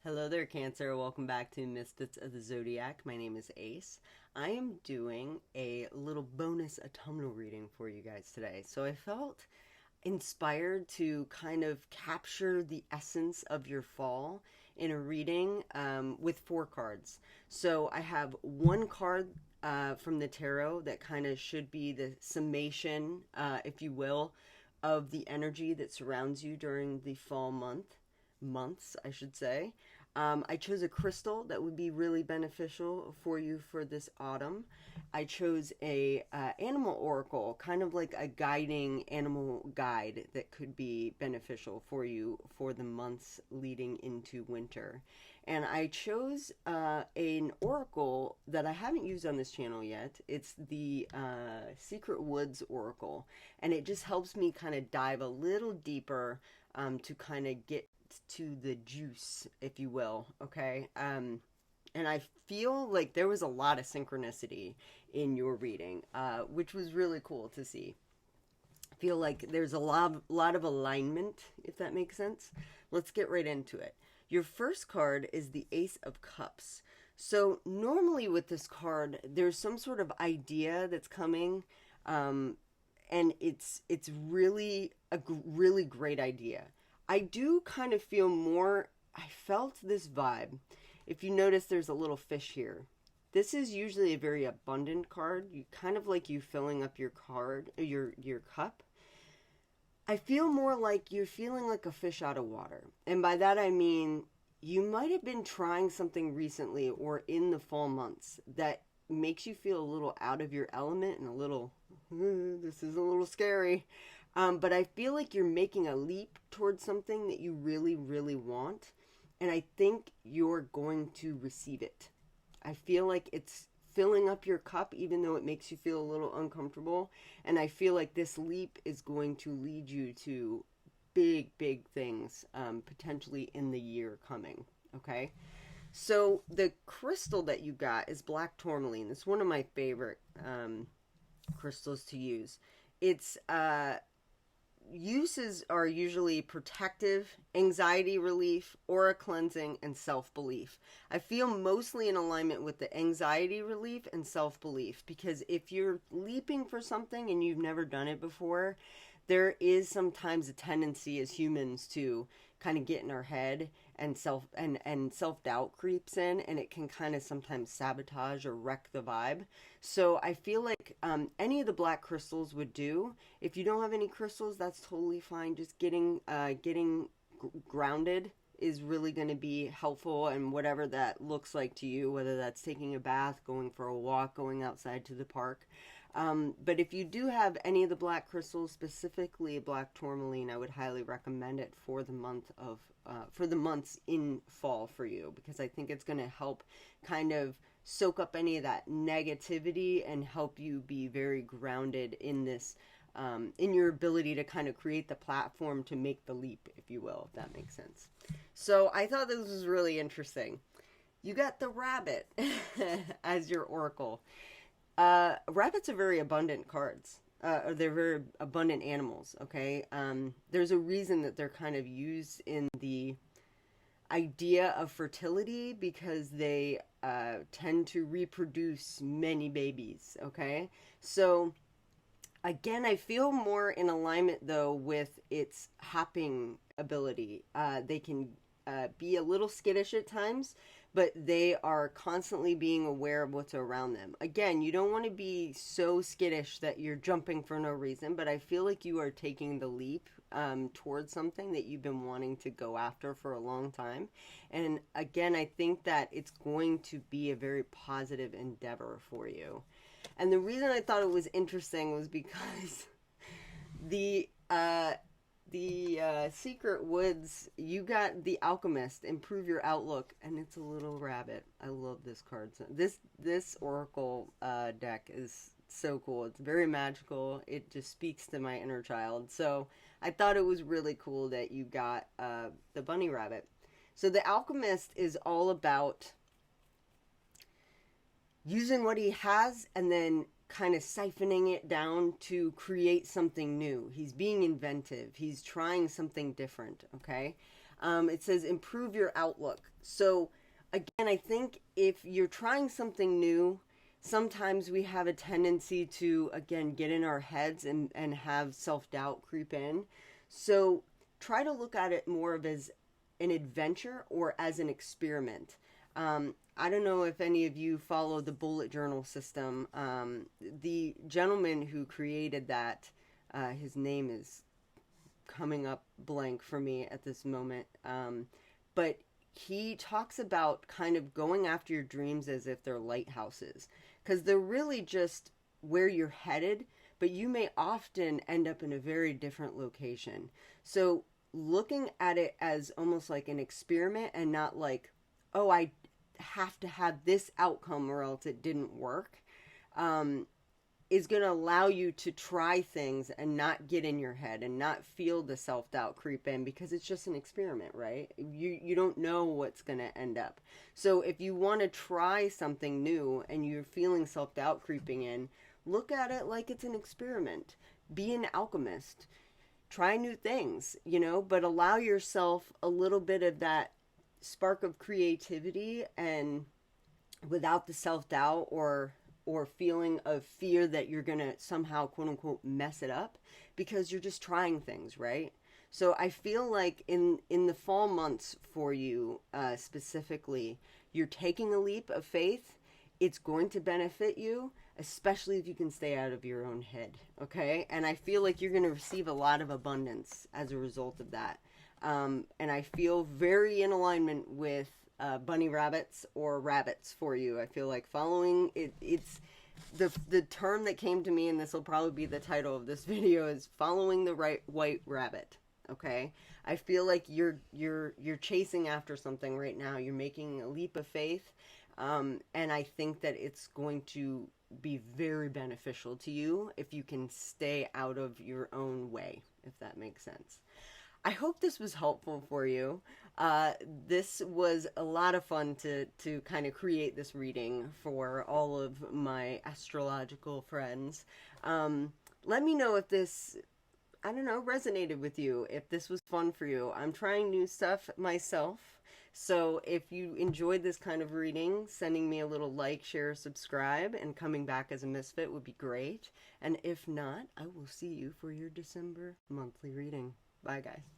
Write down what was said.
Hello there, Cancer. Welcome back to Misfits of the Zodiac. My name is Ace. I am doing a little bonus autumnal reading for you guys today. So I felt inspired to kind of capture the essence of your fall in a reading with four cards. So I have one card from the tarot that kind of should be the summation, if you will, of the energy that surrounds you during the fall months, I should say. I chose a crystal that would be really beneficial for you for this autumn. I chose a animal oracle, kind of like a guiding animal guide that could be beneficial for you for the months leading into winter. And I chose an oracle that I haven't used on this channel yet. It's the Secret Woods Oracle, and it just helps me kind of dive a little deeper to kind of get to the juice, if you will, okay? And I feel like there was a lot of synchronicity in your reading, which was really cool to see. I feel like there's a lot of alignment, if that makes sense. Let's get right into it. Your first card is the Ace of Cups. So normally with this card, there's some sort of idea that's coming, and it's really a really great idea. I do kind of feel more, I felt this vibe. If you notice, there's a little fish here. This is usually a very abundant card. You kind of like you filling up your card, your cup. I feel more like you're feeling like a fish out of water. And by that I mean, you might have been trying something recently or in the fall months that makes you feel a little out of your element and a little, this is a little scary. But I feel like you're making a leap towards something that you really, really want. And I think you're going to receive it. I feel like it's filling up your cup, even though it makes you feel a little uncomfortable. And I feel like this leap is going to lead you to big, big things, potentially in the year coming. Okay? So the crystal that you got is black tourmaline. It's one of my favorite crystals to use. It's uses are usually protective, anxiety relief, aura cleansing, and self-belief. I feel mostly in alignment with the anxiety relief and self-belief, because if you're leaping for something and you've never done it before, there is sometimes a tendency as humans to kind of get in our head, and self-doubt creeps in, and it can kind of sometimes sabotage or wreck the vibe. So I feel like any of the black crystals would do. If you don't have any crystals, that's totally fine. Just getting grounded is really going to be helpful, and whatever that looks like to you, whether that's taking a bath, going for a walk, going outside to the park. But if you do have any of the black crystals, specifically black tourmaline, I would highly recommend it for the months in fall for you, because I think it's going to help kind of soak up any of that negativity and help you be very grounded in this, in your ability to kind of create the platform to make the leap, if you will, if that makes sense. So I thought this was really interesting. You got the rabbit as your oracle. Rabbits are very abundant cards. Or they're very abundant animals, okay? There's a reason that they're kind of used in the idea of fertility, because they tend to reproduce many babies, okay? So, again, I feel more in alignment, though, with its hopping ability. They can be a little skittish at times, but they are constantly being aware of what's around them. Again, you don't want to be so skittish that you're jumping for no reason, but I feel like you are taking the leap towards something that you've been wanting to go after for a long time. And again, I think that it's going to be a very positive endeavor for you. And the reason I thought it was interesting was because the Secret Woods, you got the Alchemist, improve your outlook, and it's a little rabbit. I love this card. This Oracle deck is so cool. It's very magical. It just speaks to my inner child. So I thought it was really cool that you got the bunny rabbit. So the Alchemist is all about using what he has and then kind of siphoning it down to create something new. He's being inventive. He's trying something different, okay? It says improve your outlook. So, again, I think if you're trying something new, sometimes we have a tendency to, again, get in our heads and have self doubt creep in. So, try to look at it more of as an adventure or as an experiment. I don't know if any of you follow the bullet journal system. The gentleman who created that, his name is coming up blank for me at this moment. But he talks about kind of going after your dreams as if they're lighthouses, because they're really just where you're headed, but you may often end up in a very different location. So looking at it as almost like an experiment and not like, oh, I have to have this outcome or else it didn't work, is going to allow you to try things and not get in your head and not feel the self-doubt creep in, because it's just an experiment, right? You don't know what's going to end up. So if you want to try something new and you're feeling self-doubt creeping in, look at it like it's an experiment. Be an alchemist. Try new things, but allow yourself a little bit of that spark of creativity, and without the self-doubt or feeling of fear that you're going to somehow, quote unquote, mess it up, because you're just trying things, right? So I feel like in the fall months for you, specifically, you're taking a leap of faith. It's going to benefit you, especially if you can stay out of your own head, okay? And I feel like you're going to receive a lot of abundance as a result of that. And I feel very in alignment with bunny rabbits or rabbits for you. I feel like following it, it's the term that came to me, and this will probably be the title of this video, is following the right white rabbit. Okay, I feel like you're chasing after something right now. You're making a leap of faith, and I think that it's going to be very beneficial to you if you can stay out of your own way, if that makes sense. I hope this was helpful for you. This was a lot of fun to kind of create this reading for all of my astrological friends. Let me know if this, I don't know, resonated with you, if this was fun for you. I'm trying new stuff myself. So if you enjoyed this kind of reading, sending me a little like, share, subscribe, and coming back as a misfit would be great. And if not, I will see you for your December monthly reading. Bye, guys.